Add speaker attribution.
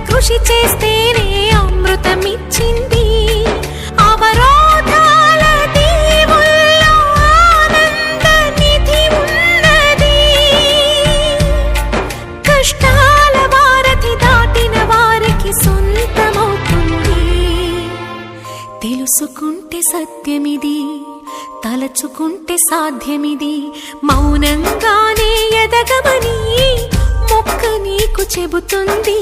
Speaker 1: కృషి చేస్తేనే అమృతమిచ్చింది. అవరోధాల దీవుల్లో ఆనంద నిధి ఉన్నది. కష్టాల వారధి దాటిన వారికి సొంతమవుతుంది. తెలుసుకుంటే సత్యమిది, తలచుకుంటే సాధ్యమిది. మౌనంగానే ఎదగమని మొక్క నీకు చెబుతుంది.